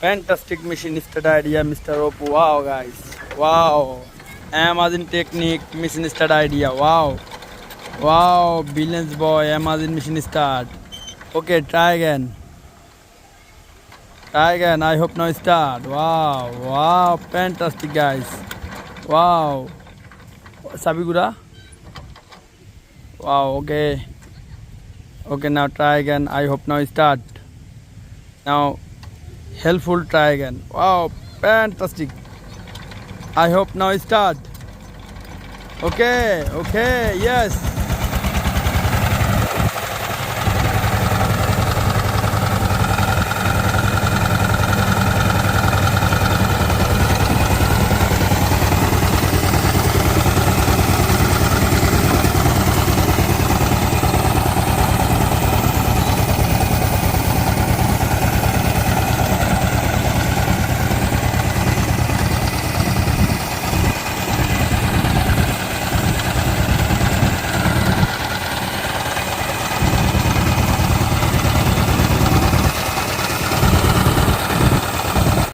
Fantastic mission start idea, Mr. Oppo. Wow, guys. Wow. Amazon technique mission start idea. Wow. Wow. Billions boy. Amazon mission start. Okay, try again. Try again. I hope now start. Wow. Wow. Fantastic, guys. Wow. Sabigura. Wow. Okay. Okay, now try again. I hope now start. Now helpful, try again. Wow, fantastic. I hope now start. Okay, yes.